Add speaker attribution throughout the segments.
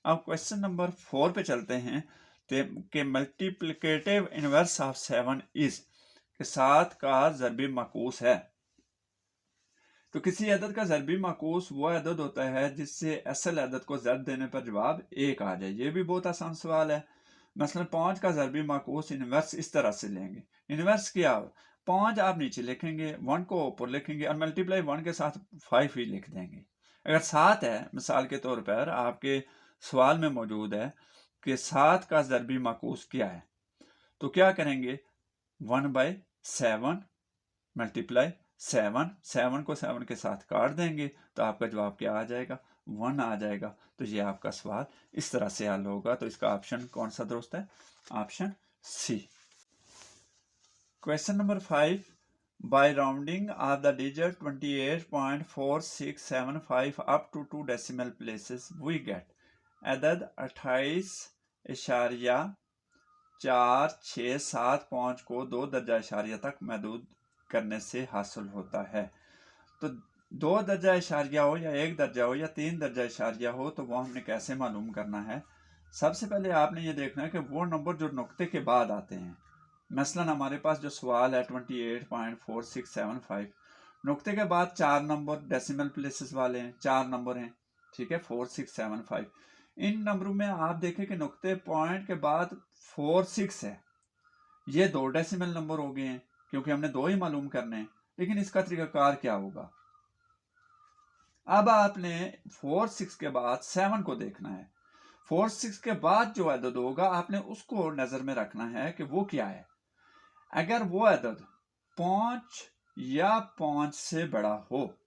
Speaker 1: अब question number 4 पे चलते हैं कि मल्टीप्लिकेटिव इनवर्स ऑफ 7 इज के 7 का ज़रबी माकूस है। तो किसी अदद का ज़रबी माकूस वो अदद होता है जिससे असल अदद को ज़रब देने पर जवाब 1 आ जाए। ये भी बहुत आसान सवाल है। मसलन 5 का ज़रबी माकूस इनवर्स इस तरह से लेंगे। इनवर्स क्या, 5 आप नीचे लिखेंगे, 1 को ऊपर लिखेंगे और मल्टीप्लाई 1 के साथ 5 ही लिख देंगे। अगर 7 है, मिसाल के तौर पर आपके सवाल में मौजूद है कि 7 का ज़रबी माकूस क्या है, तो क्या करेंगे, 1/7 मल्टीप्लाई 7 को 7 के साथ काट देंगे तो आपका जवाब क्या आ जाएगा, 1 आ जाएगा। तो ये आपका सवाल इस तरह से हल होगा। तो इसका ऑप्शन कौन सा दुरुस्त है, option C. Question number 5, by rounding off the digit 28.4675 up to 2 decimal places we get अदद 28.467 को 2 दर्जा इशारिया तक महदूद करने से हासिल होता है। तो 2 दर्जा इशारिया हो या 1 दर्जा हो या 3 दर्जा इशारिया हो, तो वो हमने कैसे मालूम करना है। सबसे पहले आपने ये देखना है कि वो नंबर जो नुक्ते के बाद आते हैं। मसलन हमारे पास जो सवाल है 28.4675, नुक्ते के बाद 4 नंबर डेसिमल प्लेसेस वाले हैं, 4 नंबर हैं, ठीक है, 4675। इन नंबरों में आप देखें कि नुक्ते पॉइंट के बाद 46 है, ये 2 डेसिमल नंबर हो गए हैं क्योंकि हमने 2 ही मालूम करने हैं। लेकिन इसका तरीकाकार क्या होगा, अब आपने 46 के बाद 7 को देखना है। 46 के बाद जो अदद होगा आपने उसको नजर में रखना है कि वो क्या है। अगर वो अदद 5 या 5 से बड़ा हो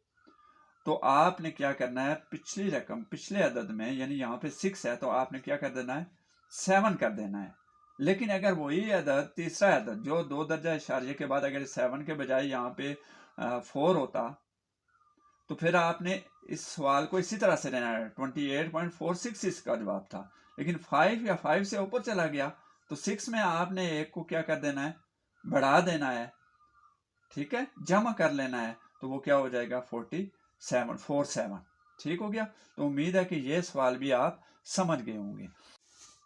Speaker 1: तो आपने क्या करना है, पिछली रकम पिछले अदद में, यानी यहाँ पे 6 है तो आपने क्या कर देना है, 7 कर देना है। लेकिन अगर वही अदद तीसरा अदद जो 2 दर्जा इशारिये के बाद अगर 7 के बजाय यहाँ पे 4 होता, तो फिर आपने इस सवाल को इसी तरह से लेना है। 28.46 इसका जवाब था, लेकिन 5 या 5 से ऊपर चला गया तो 6 में आपने 1 को क्या कर देना है, बढ़ा देना है, ठीक है, जमा कर लेना है, तो वो क्या हो जाएगा 47। ठीक हो गया। तो उम्मीद है कि ये सवाल भी आप समझ गए होंगे।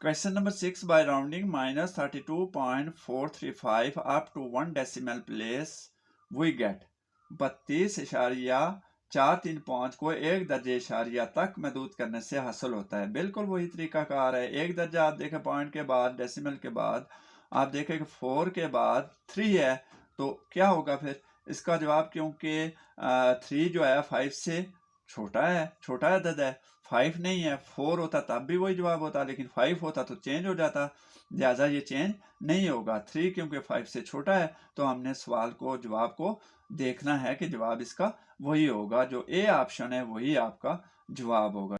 Speaker 1: Question number 6, by rounding -32.435 up to 1 decimal place we get 32.435 को 1 दर्जे इशारिया तक महदूद करने से हासिल होता है। बिल्कुल वही तरीका कार है। 1 दर्जा आप देखें पॉइंट के बाद, डेसिमल के बाद आप देखें कि 4 के बाद 3 है, तो क्या होगा फिर इसका जवाब, क्योंकि 3 जो है 5 से छोटा है, छोटा अदद है, 5 नहीं है। 4 होता तब भी वही जवाब होता, लेकिन 5 होता तो चेंज हो जाता, लिहाजा ये चेंज नहीं होगा। 3 क्योंकि 5 से छोटा है, तो हमने सवाल को, जवाब को देखना है कि जवाब इसका वही होगा, जो ए ऑप्शन है वही आपका जवाब होगा।